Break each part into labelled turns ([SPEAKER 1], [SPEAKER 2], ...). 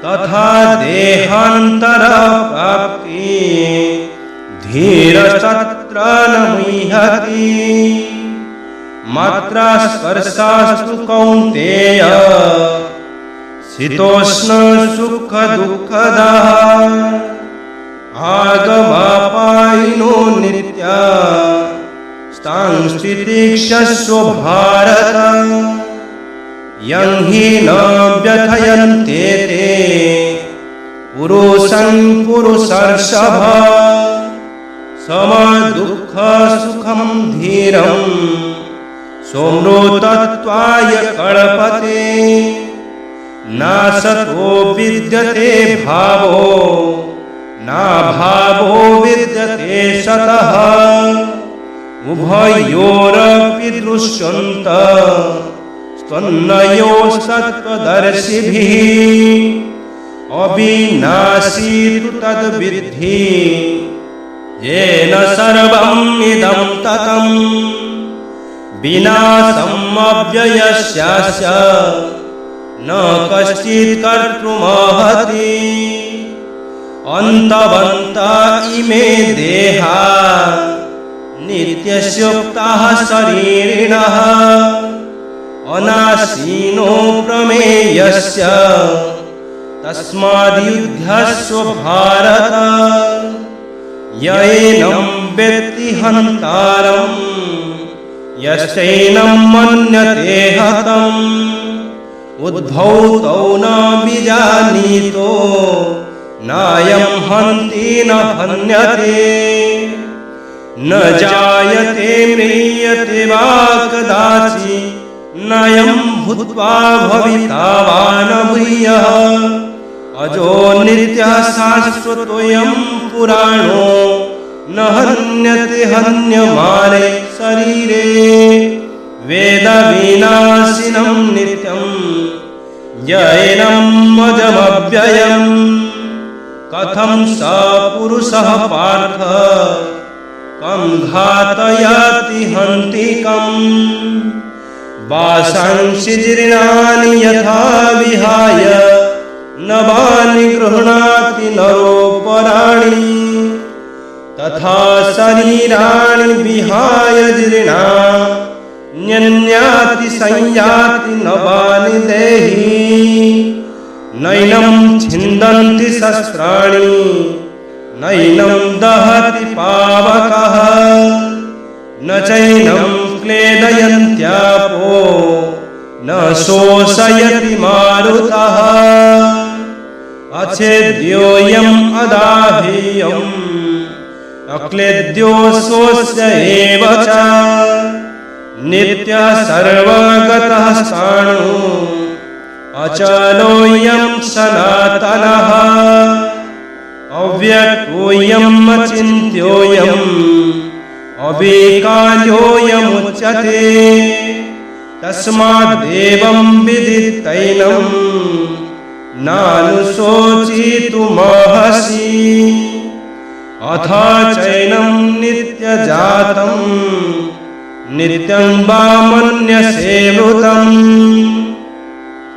[SPEAKER 1] तथा देहांतर प्राप्ति धीरस्तत्र न मुह्यति मात्रा स्पर्शास्तु कौन्तेय शीतोष्ण सुख दुःखदा आगमापायिनो नित्या स्थितिक्षस्व भारत यं हि न व्यथयन्ते ते पुरुषं पुरुषर्षभ समदुःखसुखं धीरं सोमृतत्वाय कल्पते नासतो विद्यते भावो नाभावो विद्यते सतः उभयोरपि दृश्यन्त त्वन्नयो सत्त्वदर्शिभिः अविनाशी तु तद्विद्धि येन सर्वम् इदं ततं विनाशम् अव्ययस्यास्य न कश्चित् कर्तुमर्हति अन्तवन्त इमे देहा नित्यस्योक्ताः शरीरिणः अनासीनो प्रमेयस्य तस्माद्युध्यस्व भारत येनं वेत्ति हन्तारं यश्चैनं मन्यते हतम् उद्भूतो न विजानीतो नायं हन्ति न हन्यते न जायते म्रियते वा कदाचित् नयं भूत्वा भविता वा न भूयः अजो नित्यः शाश्वतोऽयं पुराणो न हन्यते हन्यमाने शरीरे वेदविनाशिनं नित्यं येनम् अजमव्ययम् कथं स पुरुषः पार्थ कं घातयति हन्तिकम् वासांसि जीर्णानि यथा विहाय नवानि गृह्णाति नरोपराणि तथा शरीराणि विहाय जीर्णान्यन्याति संयाति नवानि देहि नैनं छिन्दन्ति शस्त्राणि नैनं दहति पावकः न चैनं क्लेदयन्त्यापो न शोषयति मारुतः अच्छेद्योऽयम् अदाह्यम् अक्लेद्यो शोष्य एव च नित्यः सर्वगतः स्थाणु अचलोऽयं सनातनः अव्यक्तोऽयम् अचिन्त्योऽयम् अविकार्योऽयमुच्यते तस्मादेवं विदितैनं नानुशोचितुमर्हसि अथ चैनं नित्यजातं नित्यं वा मन्यसे मृतम्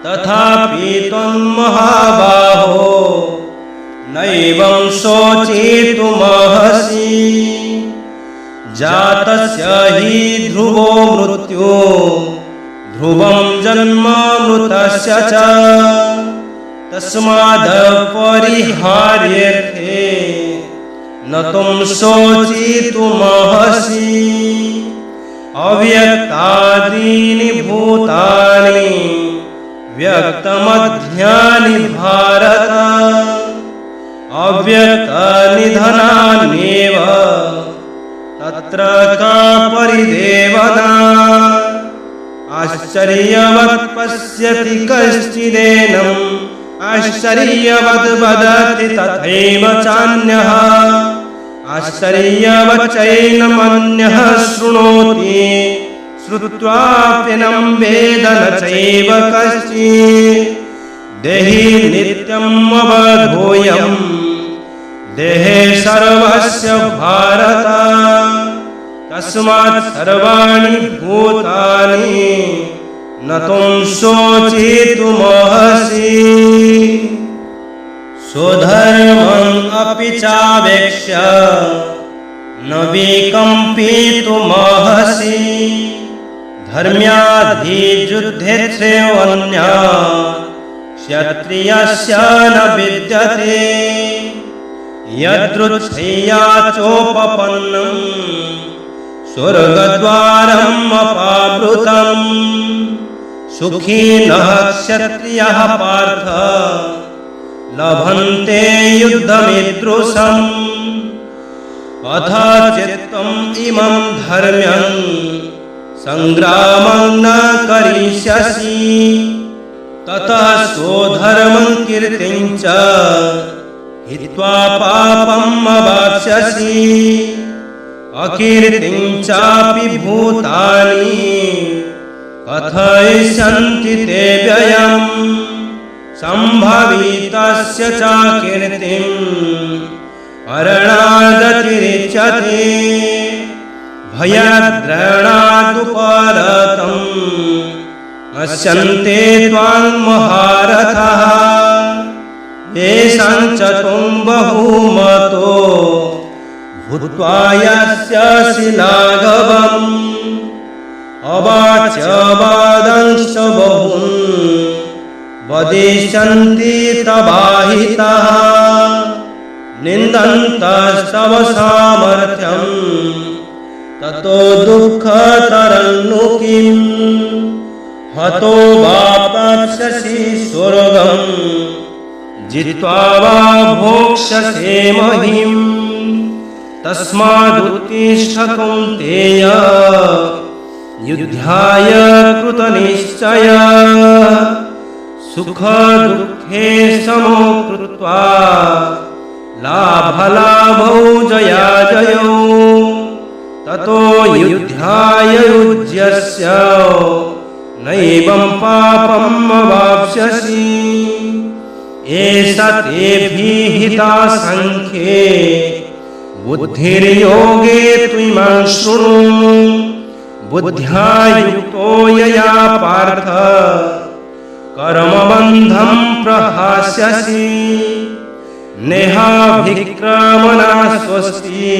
[SPEAKER 1] तथापि त्वन्महाबाहो नैवं शोचितुमर्हसि जातस्य हि ध्रुवो मृत्यु ध्रुवं जन्म मृतस्य च तस्मादपरिहार्यर्थे न त्वं शोचितुमर्हसि अव्यक्तादीनि भूतानि व्यक्तमध्यानि भारत अव्यक्तनिधनान्येव तत्र का परिदेवना आश्चर्यवत् पश्यति कश्चिदेनम् आश्चर्यवत् वदति तथैव चान्यः आश्चर्यवच्चैनमन्यः शृणोति श्रुत्वाप्यनं वेद न चैव कश्चित् देहि नित्यम् अवधूयम् देहे सर्वस्य भारत तस्मात् सर्वाणि भूतानि न त्वं शोचितुमर्हसि। स्वधर्मम् अपि चावेक्ष्य न विकम्पितुमर्हसि धर्म्याधियुद्धे श्रेयोऽन्यः क्षत्रियस्य न विद्यते यदृच्छया चोपपन्नं स्वर्गद्वारम् अपावृतम् सुखिनः क्षत्रियः पार्थ लभन्ते युद्धमीदृशम् अथ चित्तम् इमं धर्म्यं संग्रामं न करिष्यसि ततः स्वधर्मं कीर्तिं च हित्वा पापम् अवाप्स्यसि अकीर्तिं चापि भूतानि कथयिष्यन्ति ते व्ययम् सम्भवितस्य च कीर्तिम् अरणादतिरिच्यते भयद्रणादुपरतम् नश्यन्ते त्वां महारथः येषां च त्वं बहुमतो भूत्वा यस्यसि लाघवम् अवाच्य वादंश्च बहून् वदिष्यन्ति तवाहिताः निन्दन्तस्तव सामर्थ्यं ततो दुःखतरन्नु किम् हतो वा प्राप्स्यसि स्वर्गम् जित्वा वा भोक्ष्यसे महीम् तस्मादुत्तिष्ठ कौन्तेय युद्धाय कृतनिश्चयः सुख दुःखे समो कृत्वा लाभलाभौ जयाजयौ ततो युद्धाय युज्यस्य नैवं पापम् अवाप्स्यसि एषा ते विहिता संख्ये बुद्धिर्योगे त्विमां शृणु बुद्ध्या युक्तो यया पार्थ कर्मबन्धं प्रहास्यसि नेहाभिक्रमणा स्वस्ति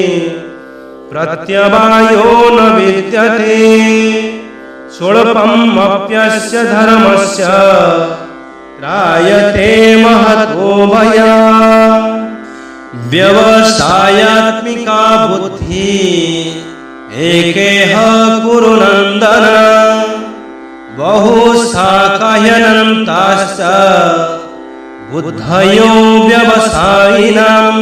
[SPEAKER 1] प्रत्यवायो न विद्यते स्वल्पमप्यस्य धर्मस्य त्रायते महतो भयात् व्यवसायात्मिका बुद्धिः एकेह कुरु नन्दन बहुशाखाह्यनन्ताश्च बुद्धयो व्यवसायिनां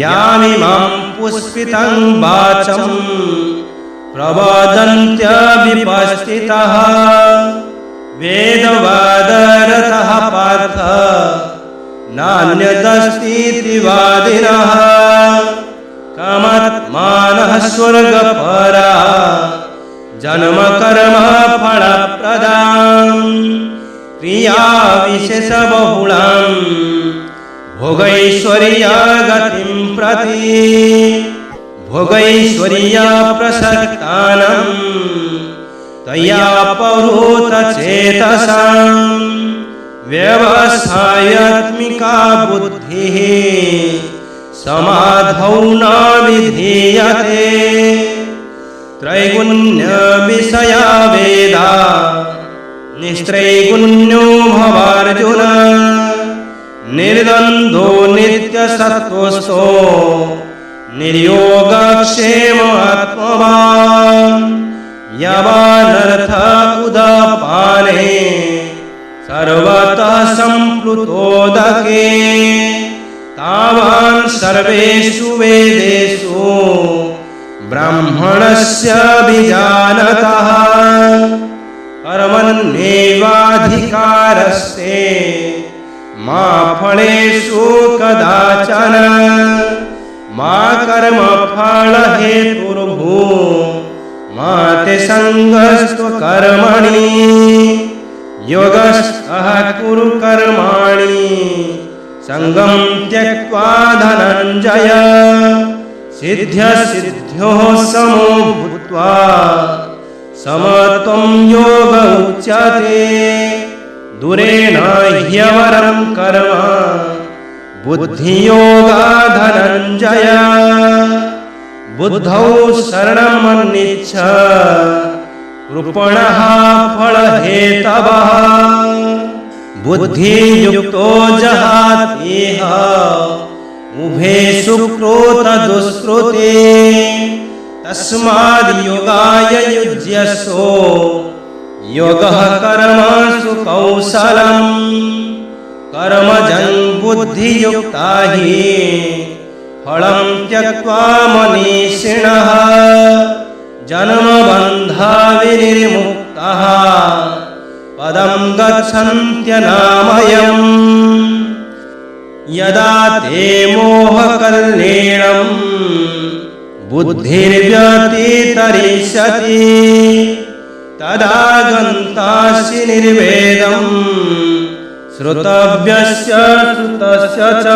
[SPEAKER 1] यामिमां पुष्पितं वाचं प्रवदन्त्यविपस्थितः वेदवादरतः पार्थ नान्यदस्तीति वादिनः कामात्मानः स्वर्गपरा जन्म कर्म फलप्रदाम् क्रिया विशेषबहुलाम् भोगैश्वर्या गतिं प्रति भोगैश्वर्या प्रसक्तानां तयापहृतचेतसाम् व्यवसायात्मिका बुद्धिः समाधौ न विधीयते त्रैगुण्यविषया वेदा निस्त्रैगुण्यो भवार्जुन निर्द्वन्द्वो नित्यसत्त्वस्थो निर्योगक्षेम आत्मवान् यावानर्थ उदपाने सर्वतः सम्प्लुतोदके तावान् सर्वेषु वेदेषु ब्राह्मणस्य विजानतः कर्मण्येवाधिकारस्ते मा फलेषु कदाचन मा कर्मफलहेतुर्भूः मा ते सङ्गस्तु कर्मणि योगस्थः कुरु कर्माणि संगं त्यक्त्वा धनञ्जय सिद्ध्यसिद्ध्योः समो भूत्वा समत्वं योग उच्यते दूरेण ह्यवरं कर्म बुद्धियोगा धनञ्जय बुद्धौ शरणमन्निच्छ कृपणः फलहेतवः बुद्धियुक्तो जहात्येह उभे सुकृत दुष्कृते तस्माद् योगाय युज्यसो योगः कर्मसु कौशलम् कर्मजं बुद्धियुक्ता हि फलं त्यक्त्वा मनीषिणः जन्मबन्धा विनिर्मुक्ताः पदं गच्छन्त्यनामयम् यदा ते मोहकल्लेणं बुद्धिर्व्यतितरिष्यति तदा गन्तासि निर्वेदम् श्रुतव्यस्य श्रुतस्य च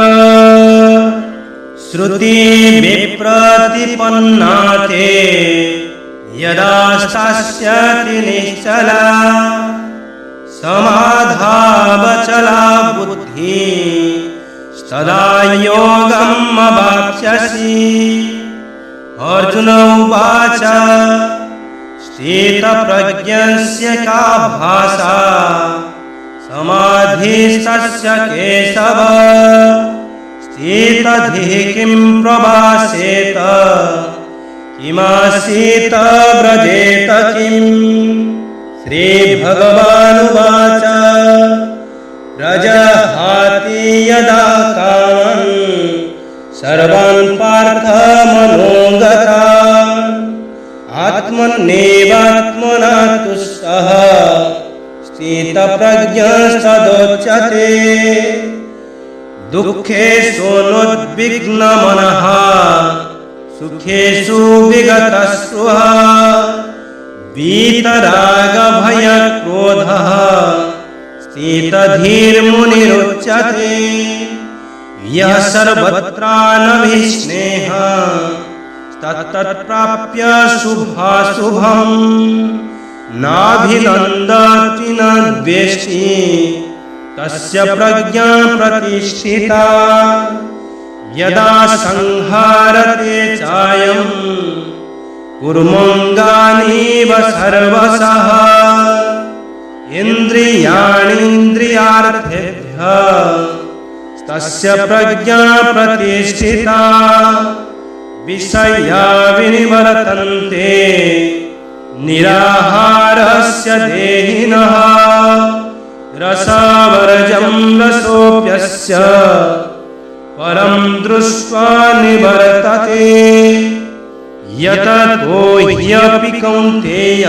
[SPEAKER 1] श्रुति विप्रतिपन्ना ते यदा स्थास्यति निश्चला समाधावचला बुद्धिः सदा योगम् अवाप्स्यसि। अर्जुन उवाच स्थितप्रज्ञस्य का भाषा समाधिस्तस्य केशव स्थितधिः किं प्रभाषेत किमासीत व्रजेत किम्। श्रीभगवानुवाच प्रजहाति यदा कामन् सर्वान् पार्थ मनोगतान् आत्मन्नेवात्मना तुष्टः स्थितप्रज्ञस्तदोच्यते। दुःखेषु नोद्विग्नमनः सुखेषु विगतस्पृहः वीतरागभयक्रोधः स्थितधीर्मुनिरुच्यते। यः सर्वत्रानभिस्नेहः तत्तत्प्राप्य शुभाशुभम् नाभिनन्दति न द्वेष्टि तस्य प्रज्ञा प्रतिष्ठिता। यदा संहारते चायं कुर्मङ्गानीव सर्वशः इन्द्रियाणीन्द्रियार्थेभ्यः तस्य प्रज्ञा प्रतिष्ठिता। विषया विनिवर्तन्ते निराहारस्य देहिनः रसावर्जं रसोऽप्यस्य परं दृष्ट्वा निवर्तते। यततो ह्यपि कौन्तेय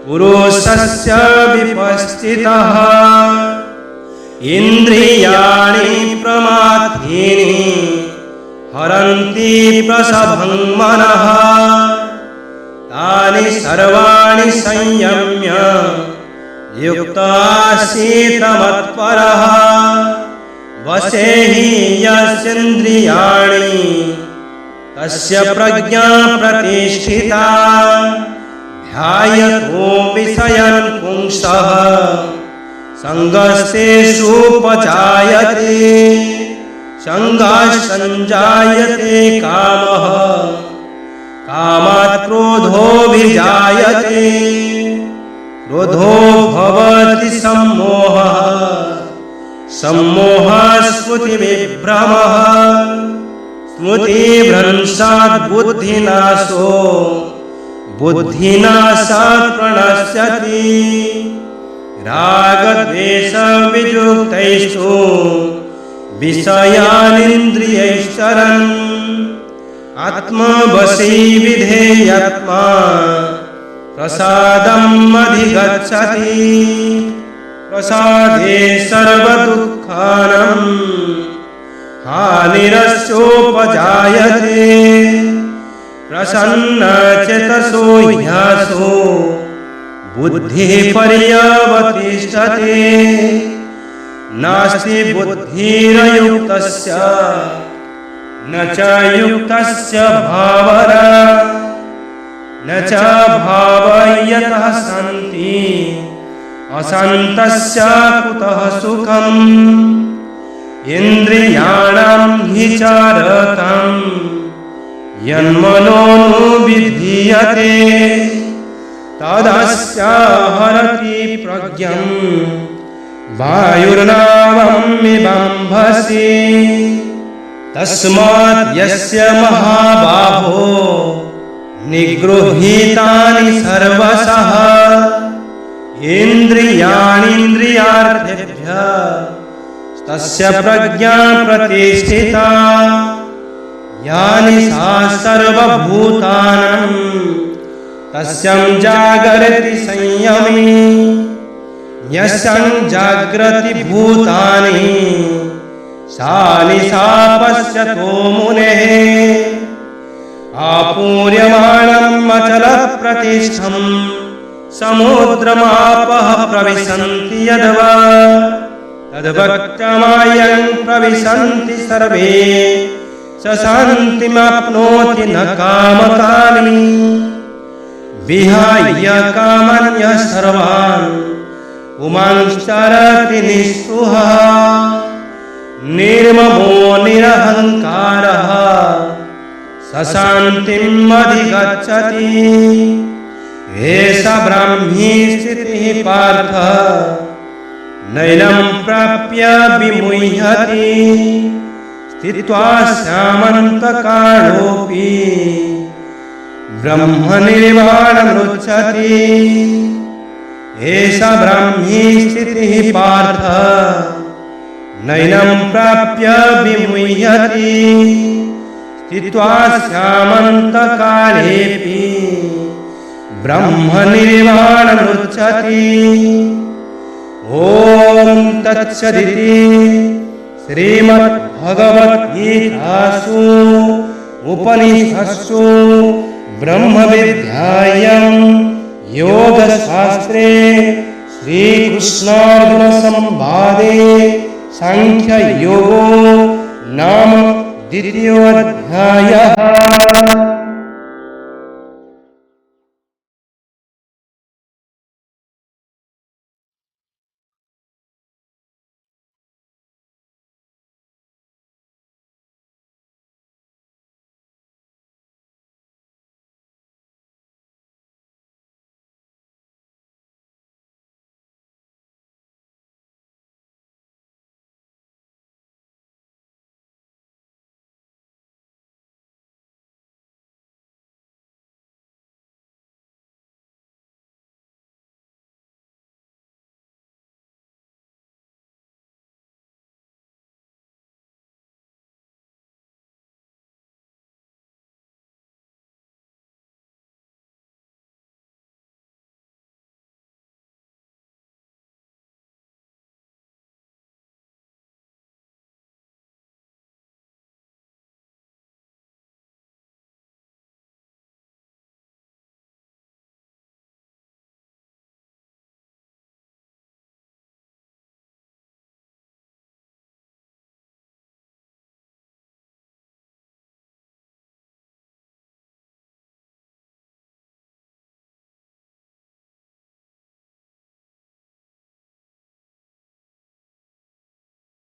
[SPEAKER 1] पुरुषस्य विपस्थितः इन्द्रियाणि प्रमाथीनि हरन्ति प्रसभं मनः तानि सर्वाणि संयम्य युक्तासीत मत्परः। वशे हि यस्येन्द्रियाणि तस्य प्रज्ञा प्रतिष्ठिता। ध्यायतो विषयान् पुंसः सङ्गस्तेषुपजायते संगात् संजायते कामः कामात् क्रोधोऽभिजायते क्रोधो भवति सम्मोहः सम्मोहात् स्मृतिविभ्रमः स्मृतिभ्रंशात् बुद्धिनाशो बुद्धिनाशात् प्रणश्यति। रागद्वेषवियुक्तैस्तु विषयानिन्द्रियैश्चरन् आत्मवशी विधेयात्मा प्रसादम् अधिगच्छति। प्रसादे सर्वदुःखानां हानिरस्योपजायते। प्रसन्नचेतसो ह्यासो बुद्धिः पर्यवतिष्ठते। नास्ति बुद्धिरयुक्तस्य न च युक्तस्य भावना न च भावयतः सन्ति असन्तस्य कुतः सुखम्। इन्द्रियाणां हि चारकं यन्मनोनुविधीयते तदस्याहरति प्रज्ञं वायुर्नावमिवाम्भसि तस्मात् यस्य महाबाहो निगृहीतानि सर्वशः इन्द्रियाणीन्द्रियार्थेभ्यः तस्य प्रज्ञा प्रतिष्ठिता यानि सा सर्वभूतानां तस्यां जागर्ति संयमी यस्यां जाग्रति भूतानि सा निशा पश्यतो मुनेः आपूर्यमाणम् अचलप्रतिष्ठं समुद्रमापः प्रविशन्ति यद्वा तद्वक्त्रमायं प्रविशन्ति सर्वे स शान्तिमाप्नोति न कामकामी विहाय कामन्यः सर्वान् पुमांश्चरति निःस्पृहः निर्ममो निरहङ्कारः स शान्तिम् अधिगच्छति एषा ब्राह्मी स्थितिः पार्थ नैनं प्राप्य विमुह्यति स्थित्वा स्यामन्तकालोऽपि ब्रह्मनिर्वाणमृच्छति एषा ब्राह्मी स्थितिः पार्थ नैनं प्राप्य विमुह्यति स्थित्वा स्यामन्तकालेऽपि ब्रह्मनिर्वाणमृच्छति ॐ तत्सदिति श्रीमद्भगवद्गीतासु उपनिषत्सु ब्रह्मविद्यायां योगशास्त्रे श्रीकृष्णार्जुनसंवादे सांख्ययोगो नाम द्वितीयोऽध्यायः।